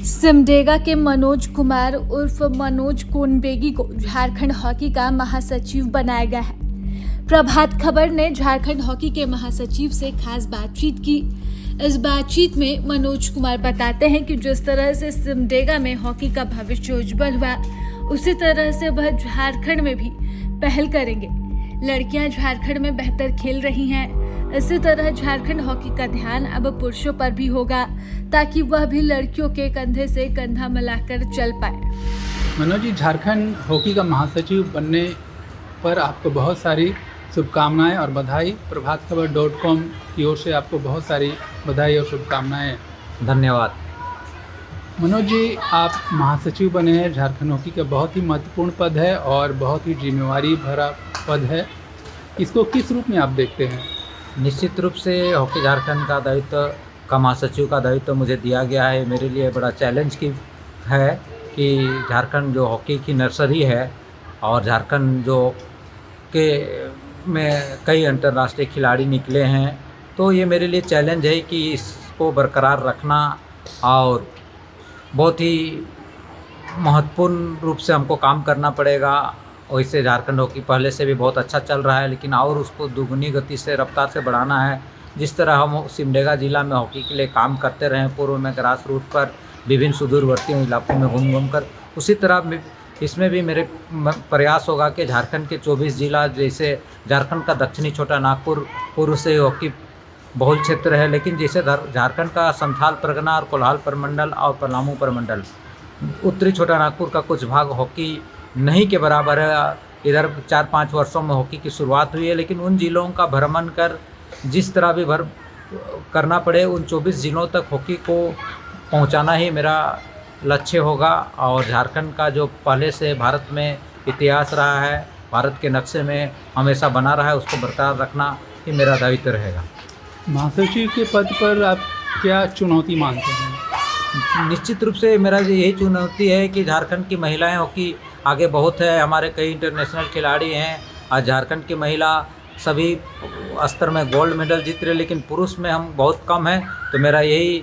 सिमडेगा के मनोज कुमार उर्फ मनोज कोनबेगी को झारखंड हॉकी का महासचिव बनाया गया है। प्रभात खबर ने झारखंड हॉकी के महासचिव से खास बातचीत की। इस बातचीत में मनोज कुमार बताते हैं कि जिस तरह से सिमडेगा में हॉकी का भविष्य उज्जवल हुआ, उसी तरह से वह झारखंड में भी पहल करेंगे। लड़कियां झारखंड में बेहतर खेल रही हैं। इसी तरह झारखंड हॉकी का ध्यान अब पुरुषों पर भी होगा, ताकि वह भी लड़कियों के कंधे से कंधा मिलाकर चल पाए। मनोज जी, झारखंड हॉकी का महासचिव बनने पर आपको बहुत सारी शुभकामनाएं और बधाई। प्रभात खबर .com की ओर से आपको बहुत सारी बधाई और शुभकामनाएं। धन्यवाद। मनोज जी, आप महासचिव बने हैं। झारखंड हॉकी का बहुत ही महत्वपूर्ण पद है और बहुत ही जिम्मेवारी भरा पद है। इसको किस रूप में आप देखते हैं? निश्चित रूप से हॉकी झारखंड का दायित्व का महासचिव का दायित्व मुझे दिया गया है। मेरे लिए बड़ा चैलेंज की है कि झारखंड जो हॉकी की नर्सरी है और झारखंड जो के में कई अंतर्राष्ट्रीय खिलाड़ी निकले हैं, तो ये मेरे लिए चैलेंज है कि इसको बरकरार रखना और बहुत ही महत्वपूर्ण रूप से हमको काम करना पड़ेगा। वैसे झारखंड हॉकी पहले से भी बहुत अच्छा चल रहा है, लेकिन और उसको दुगनी गति से रफ्तार से बढ़ाना है। जिस तरह हम सिमडेगा जिला में हॉकी के लिए काम करते रहे पूर्व में ग्रास रूट पर विभिन्न सुदूरवर्ती इलाकों में घूम कर, उसी तरह इसमें भी मेरे प्रयास होगा कि झारखंड के 24 जिला, जैसे झारखंड का दक्षिणी छोटा नागपुर पूर्व से हॉकी बहुल क्षेत्र है, लेकिन जैसे झारखंड का संथाल परगना और कोल्हान प्रमंडल और पलामू प्रमंडल, उत्तरी छोटा नागपुर का कुछ भाग हॉकी नहीं के बराबर है। इधर 4-5 वर्षों में हॉकी की शुरुआत हुई है, लेकिन उन जिलों का भ्रमण कर जिस तरह भी करना पड़े उन 24 जिलों तक हॉकी को पहुंचाना ही मेरा लक्ष्य होगा। और झारखंड का जो पहले से भारत में इतिहास रहा है, भारत के नक्शे में हमेशा बना रहा है, उसको बरकरार रखना ही मेरा दायित्व रहेगा। महासचिव के पद पर आप क्या चुनौती मानते हैं? निश्चित रूप से मेरा यही चुनौती है कि झारखंड की महिलाएं हॉकी आगे बहुत है। हमारे कई इंटरनेशनल खिलाड़ी हैं और झारखंड की महिला सभी स्तर में गोल्ड मेडल जीत रहे, लेकिन पुरुष में हम बहुत कम हैं। तो मेरा यही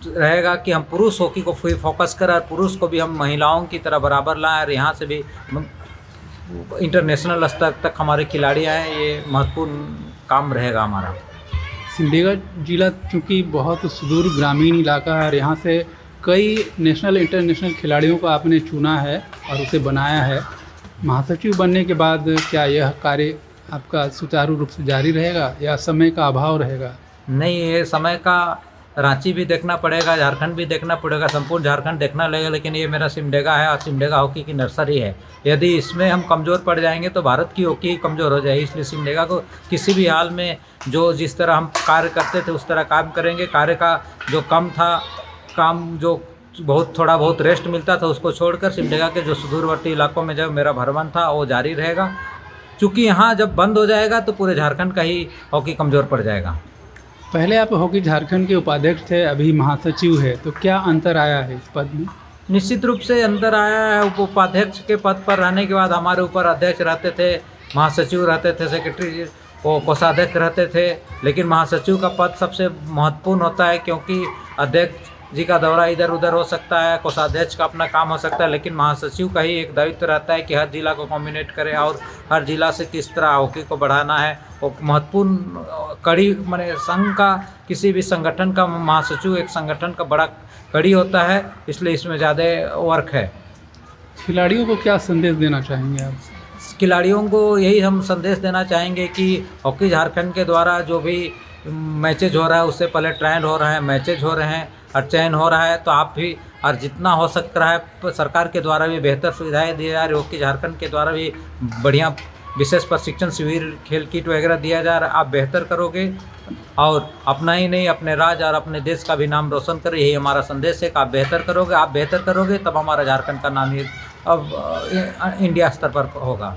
रहेगा कि हम पुरुष हॉकी को फोकस करें और पुरुष को भी हम महिलाओं की तरह बराबर लाएं और यहाँ से भी इंटरनेशनल स्तर तक हमारे खिलाड़ी आए। ये महत्वपूर्ण काम रहेगा हमारा। सिमडेगा जिला चूँकि बहुत सुदूर ग्रामीण इलाका है और यहाँ से कई नेशनल इंटरनेशनल खिलाड़ियों को आपने चुना है और उसे बनाया है। महासचिव बनने के बाद क्या यह कार्य आपका सुचारू रूप से जारी रहेगा या समय का अभाव रहेगा? नहीं, ये समय का रांची भी देखना पड़ेगा, झारखंड भी देखना पड़ेगा, संपूर्ण झारखंड देखना लगेगा, लेकिन ये मेरा सिमडेगा है और सिमडेगा हॉकी की नर्सरी है। यदि इसमें हम कमज़ोर पड़ जाएंगे तो भारत की हॉकी कमज़ोर हो जाएगी। इसलिए सिमडेगा को किसी भी हाल में जो जिस तरह हम कार्य करते थे उस तरह काम करेंगे। कार्य का जो कम था, काम जो थोड़ा बहुत रेस्ट मिलता था, उसको छोड़कर सिमडेगा के जो सुदूरवर्ती इलाकों में जब मेरा भ्रमण था वो जारी रहेगा। चूँकि यहाँ जब बंद हो जाएगा तो पूरे झारखंड का ही हॉकी कमज़ोर पड़ जाएगा। पहले आप हॉकी झारखंड के उपाध्यक्ष थे, अभी महासचिव है, तो क्या अंतर आया है इस पद में? निश्चित रूप से अंतर आया है। उपाध्यक्ष के पद पर रहने के बाद हमारे ऊपर अध्यक्ष रहते थे, महासचिव रहते थे, सेक्रेटरी कोषाध्यक्ष रहते थे, लेकिन महासचिव का पद सबसे महत्वपूर्ण होता है, क्योंकि अध्यक्ष जी का दौरा इधर उधर हो सकता है, कोषाध्यक्ष का अपना काम हो सकता है, लेकिन महासचिव का ही एक दायित्व रहता है कि हर जिला को कॉम्बिनेट करे और हर जिला से किस तरह हॉकी को बढ़ाना है। वो महत्वपूर्ण कड़ी, माने संघ का किसी भी संगठन का महासचिव एक संगठन का बड़ा कड़ी होता है, इसलिए इसमें ज़्यादा वर्क है। खिलाड़ियों को क्या संदेश देना चाहेंगे आप? खिलाड़ियों को यही हम संदेश देना चाहेंगे कि हॉकी झारखंड के द्वारा जो भी मैचेज हो रहा है, उससे पहले ट्रायल हो रहा है, मैचेज हो रहे हैं और चयन हो रहा है, तो आप भी और जितना हो सकता है सरकार के द्वारा भी बेहतर सुविधाएं दी जा रही। हॉकी झारखंड के द्वारा भी बढ़िया विशेष प्रशिक्षण शिविर, खेल किट वगैरह दिया जा रहा है। आप बेहतर करोगे और अपना ही नहीं, अपने राज्य और अपने देश का भी नाम रोशन करें। यही हमारा संदेश है कि आप बेहतर करोगे। आप बेहतर करोगे तब हमारा झारखंड का नाम ही अब इंडिया स्तर पर होगा।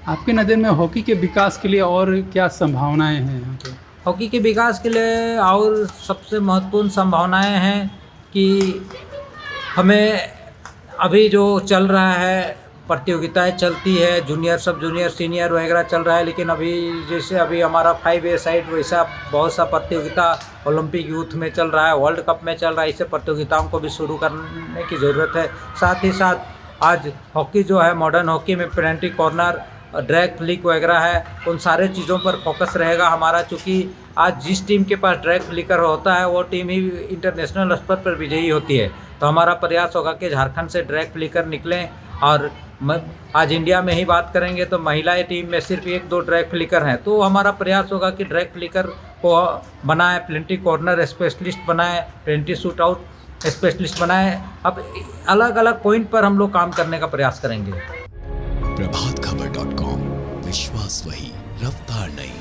आपके नज़र में हॉकी के विकास के लिए और क्या संभावनाएं हैं यहाँ पे? हॉकी के विकास के लिए और सबसे महत्वपूर्ण संभावनाएं हैं कि हमें अभी जो चल रहा है प्रतियोगिताएं चलती है, जूनियर, सब जूनियर, सीनियर वगैरह चल रहा है, लेकिन अभी जैसे अभी हमारा 5A साइड वैसा बहुत सा प्रतियोगिता ओलंपिक यूथ में चल रहा है, वर्ल्ड कप में चल रहा है, इससे प्रतियोगिताओं को भी शुरू करने की ज़रूरत है। साथ ही साथ आज हॉकी जो है, मॉडर्न हॉकी में पेनल्टी कॉर्नर, ड्रैग फ्लिक वगैरह है, उन सारे चीज़ों पर फोकस रहेगा हमारा, चूँकि आज जिस टीम के पास ड्रैग फ्लिकर होता है वो टीम ही इंटरनेशनल स्तर पर विजयी होती है। तो हमारा प्रयास होगा कि झारखंड से ड्रैग फ्लिकर निकलें। और आज इंडिया में ही बात करेंगे तो महिला टीम में सिर्फ 1-2 ड्रैग फ्लिकर हैं, तो हमारा प्रयास होगा कि ड्रैग फ्लिकर को बनाए, पेनल्टी कॉर्नर स्पेशलिस्ट बनाए, पेनल्टी शूट आउट स्पेशलिस्ट बनाए। अब अलग अलग पॉइंट पर हम लोग काम करने का प्रयास करेंगे। प्रभातखबर.com, विश्वास वही, रफ्तार नहीं।